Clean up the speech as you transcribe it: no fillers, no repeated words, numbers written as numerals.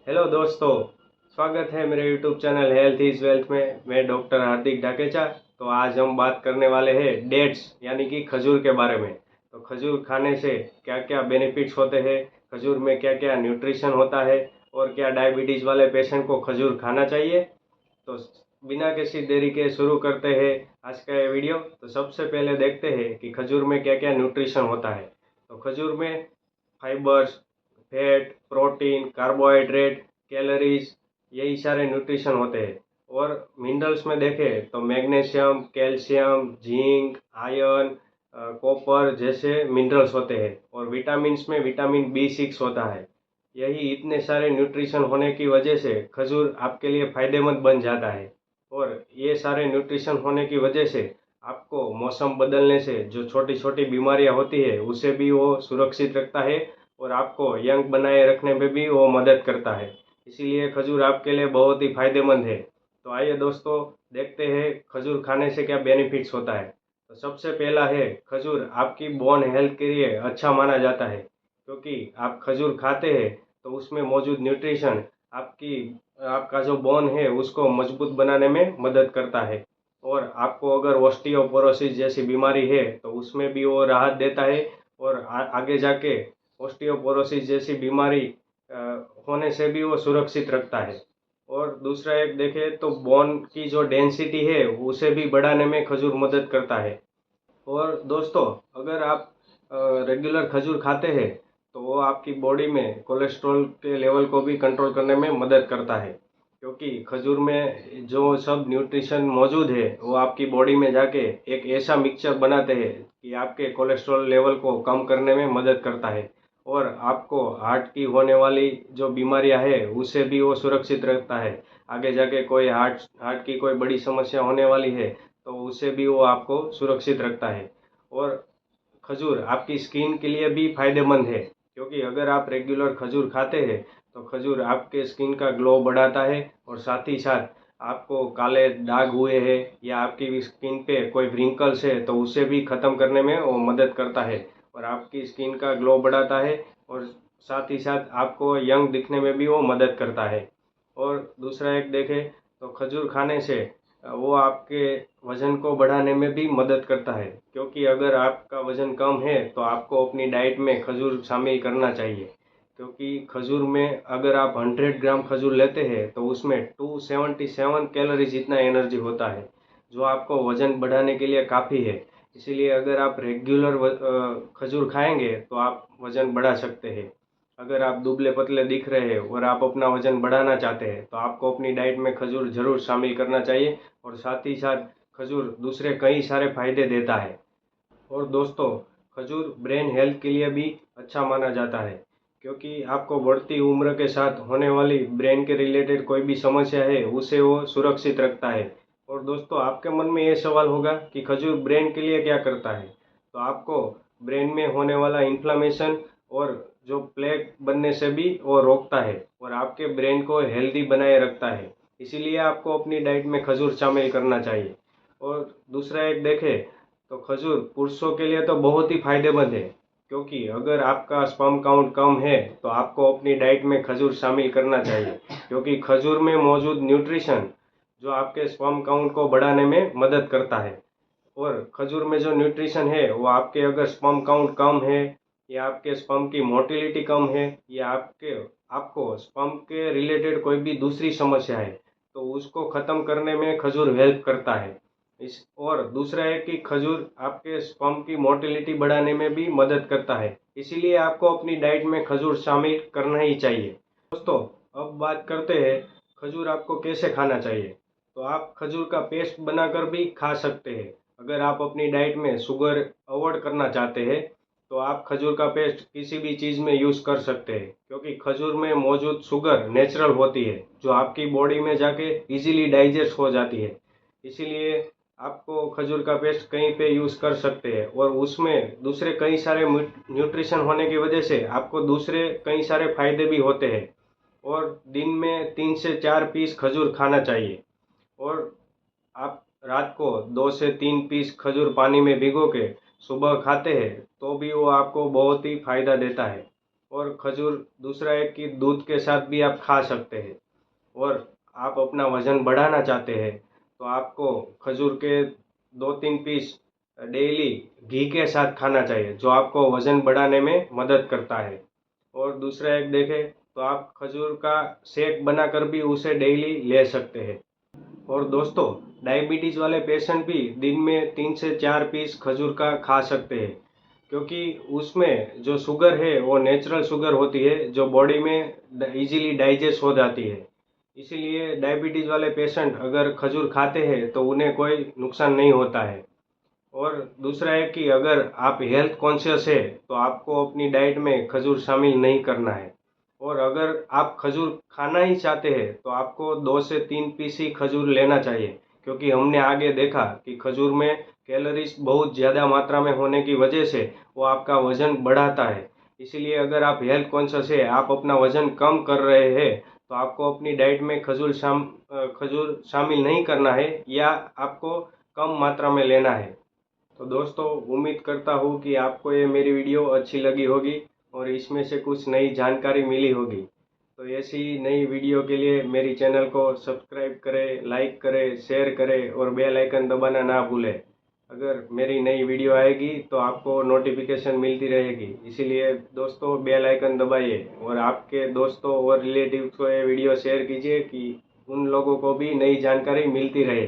Hello दोस्तों, स्वागत है मेरे YouTube channel health is wealth में। मैं डॉक्टर हार्दिक ढाकेचा। तो आज हम बात करने वाले हैं डेट्स यानी कि खजूर के बारे में। तो खजूर खाने से क्या क्या बेनिफिट्स होते हैं, खजूर में क्या क्या न्यूट्रिशन होता है और क्या डायबिटीज़ वाले पेशेंट को खजूर खाना चाहिए। तो बिना किसी देरी के शुरू करते हैं आज का ये वीडियो। तो सबसे पहले देखते हैं कि खजूर में क्या क्या न्यूट्रिशन होता है। तो खजूर में fibres, fat, protein, carbohydrate, calories, यही सारे न्यूट्रिशन होते हैं। और मिनरल्स में देखें तो magnesium, calcium, zinc, iron, copper जैसे मिनरल्स होते हैं। और विटामिन्स में विटामिन B6 होता है। यही इतने सारे न्यूट्रिशन होने की वजह से खजूर आपके लिए फ़ायदेमंद बन जाता है। और ये सारे न्यूट्रिशन होने की वजह से आपको मौसम बदलने से जो छोटी छोटी बीमारियां होती है उसे भी वो सुरक्षित रखता है और आपको यंग बनाए रखने में भी वो मदद करता है। इसीलिए खजूर आपके लिए बहुत ही फायदेमंद है। तो आइए दोस्तों, देखते हैं खजूर खाने से क्या बेनिफिट्स होता है। तो सबसे पहला है, खजूर आपकी बोन हेल्थ के लिए अच्छा माना जाता है। क्योंकि आप खजूर खाते हैं तो उसमें मौजूद न्यूट्रिशन आपकी आपका जो बोन है उसको मजबूत बनाने में मदद करता है। और आपको अगर ऑस्टियोपोरोसिस जैसी बीमारी है तो उसमें भी वो राहत देता है। और आगे जाके ऑस्टियोपोरोसिस जैसी बीमारी अ, होने से भी वो सुरक्षित रखता है। और दूसरा एक देखें तो बोन की जो डेंसिटी है उसे भी बढ़ाने में खजूर मदद करता है। और दोस्तों, अगर आप रेगुलर खजूर खाते हैं तो वो आपकी बॉडी में कोलेस्ट्रॉल के लेवल को भी कंट्रोल करने में मदद करता है। क्योंकि खजूर में जो सब न्यूट्रिशन मौजूद है वो आपकी बॉडी में जाके एक ऐसा मिक्सचर बनाते हैं कि आपके कोलेस्ट्रॉल लेवल को कम करने में मदद करता है। और आपको हार्ट की होने वाली जो बीमारियां है उससे भी वो सुरक्षित रखता है। आगे जाके कोई हार्ट हार्ट की कोई बड़ी समस्या होने वाली है तो उससे भी वो आपको सुरक्षित रखता है। और खजूर आपकी स्किन के लिए भी फायदेमंद है। क्योंकि अगर आप रेगुलर खजूर खाते हैं तो खजूर आपके स्किन का ग्लो बढ़ाता है। और साथ ही साथ आपको काले दाग हुए हैं या आपकी स्किन पे कोई व्रिंकल्स है तो उसे भी ख़त्म करने में वो मदद करता है और आपकी स्किन का ग्लो बढ़ाता है। और साथ ही साथ आपको यंग दिखने में भी वो मदद करता है। और दूसरा एक देखें तो खजूर खाने से वो आपके वज़न को बढ़ाने में भी मदद करता है। क्योंकि अगर आपका वज़न कम है तो आपको अपनी डाइट में खजूर शामिल करना चाहिए। क्योंकि खजूर में अगर आप 100 ग्राम खजूर लेते हैं तो उसमें 277 कैलोरीज जितना एनर्जी होता है, जो आपको वज़न बढ़ाने के लिए काफ़ी है। इसीलिए अगर आप रेगुलर खजूर खाएंगे तो आप वज़न बढ़ा सकते हैं। अगर आप दुबले पतले दिख रहे हैं और आप अपना वज़न बढ़ाना चाहते हैं तो आपको अपनी डाइट में खजूर ज़रूर शामिल करना चाहिए। और साथ ही साथ खजूर दूसरे कई सारे फायदे देता है। और दोस्तों, खजूर ब्रेन हेल्थ के लिए भी अच्छा माना जाता है। क्योंकि आपको बढ़ती उम्र के साथ होने वाली ब्रेन के रिलेटेड कोई भी समस्या है उसे वो सुरक्षित रखता है। और दोस्तों, आपके मन में ये सवाल होगा कि खजूर ब्रेन के लिए क्या करता है। तो आपको ब्रेन में होने वाला इन्फ्लामेशन और जो प्लेग बनने से भी वो रोकता है और आपके ब्रेन को हेल्दी बनाए रखता है। इसीलिए आपको अपनी डाइट में खजूर शामिल करना चाहिए। और दूसरा एक देखें तो खजूर पुरुषों के लिए तो बहुत ही फायदेमंद है। क्योंकि अगर आपका स्पर्म काउंट कम है तो आपको अपनी डाइट में खजूर शामिल करना चाहिए। क्योंकि खजूर में मौजूद न्यूट्रिशन जो आपके स्पर्म काउंट को बढ़ाने में मदद करता है। और खजूर में जो न्यूट्रिशन है वो आपके अगर स्पर्म काउंट कम है या आपके स्पर्म की मोटिलिटी कम है या आपको स्पर्म के रिलेटेड कोई भी दूसरी समस्या है तो उसको ख़त्म करने में खजूर हेल्प करता है। इस और दूसरा है कि खजूर आपके स्पर्म की मोटिलिटी बढ़ाने में भी मदद करता है। इसीलिए आपको अपनी डाइट में खजूर शामिल करना ही चाहिए। दोस्तों, अब बात करते हैं खजूर आपको कैसे खाना चाहिए। तो आप खजूर का पेस्ट बनाकर भी खा सकते हैं। अगर आप अपनी डाइट में शुगर अवॉइड करना चाहते हैं तो आप खजूर का पेस्ट किसी भी चीज़ में यूज़ कर सकते हैं। क्योंकि खजूर में मौजूद शुगर नेचुरल होती है जो आपकी बॉडी में जाके इजीली डाइजेस्ट हो जाती है। इसीलिए आपको खजूर का पेस्ट कहीं पे यूज़ कर सकते हैं। और उसमें दूसरे कई सारे न्यूट्रिशन होने की वजह से आपको दूसरे कई सारे फायदे भी होते हैं। और दिन में 3 से 4 पीस खजूर खाना चाहिए। और आप रात को 2 से 3 पीस खजूर पानी में भिगो के सुबह खाते हैं तो भी वो आपको बहुत ही फायदा देता है। और खजूर दूसरा है कि दूध के साथ भी आप खा सकते हैं। और आप अपना वज़न बढ़ाना चाहते हैं तो आपको खजूर के 2-3 पीस डेली घी के साथ खाना चाहिए, जो आपको वज़न बढ़ाने में मदद करता है। और दूसरा एक देखें तो आप खजूर का शेक बनाकर भी उसे डेली ले सकते हैं। और दोस्तों, डायबिटीज़ वाले पेशेंट भी दिन में 3 से 4 पीस खजूर का खा सकते हैं, क्योंकि उसमें जो शुगर है वो नेचुरल शुगर होती है जो बॉडी में इजीली डाइजेस्ट हो जाती है। इसीलिए डायबिटीज़ वाले पेशेंट अगर खजूर खाते हैं तो उन्हें कोई नुकसान नहीं होता है। और दूसरा है कि अगर आप हेल्थ कॉन्शियस है तो आपको अपनी डाइट में खजूर शामिल नहीं करना है। और अगर आप खजूर खाना ही चाहते हैं तो आपको 2 से 3 पीस ही खजूर लेना चाहिए, क्योंकि हमने आगे देखा कि खजूर में कैलोरीज बहुत ज़्यादा मात्रा में होने की वजह से वो आपका वज़न बढ़ाता है। इसीलिए अगर आप हेल्थ कॉन्शियस है, आप अपना वज़न कम कर रहे हैं, तो आपको अपनी डाइट में खजूर शामिल नहीं करना है या आपको कम मात्रा में लेना है। तो दोस्तों, उम्मीद करता हूँ कि आपको ये मेरी वीडियो अच्छी लगी होगी और इसमें से कुछ नई जानकारी मिली होगी। तो ऐसी नई वीडियो के लिए मेरी चैनल को सब्सक्राइब करें, लाइक करें, शेयर करें और बेल आइकन दबाना ना भूलें। अगर मेरी नई वीडियो आएगी तो आपको नोटिफिकेशन मिलती रहेगी। इसीलिए दोस्तों, बेल आइकन दबाइए और आपके दोस्तों और रिलेटिव्स को ये वीडियो शेयर कीजिए कि उन लोगों को भी नई जानकारी मिलती रहे।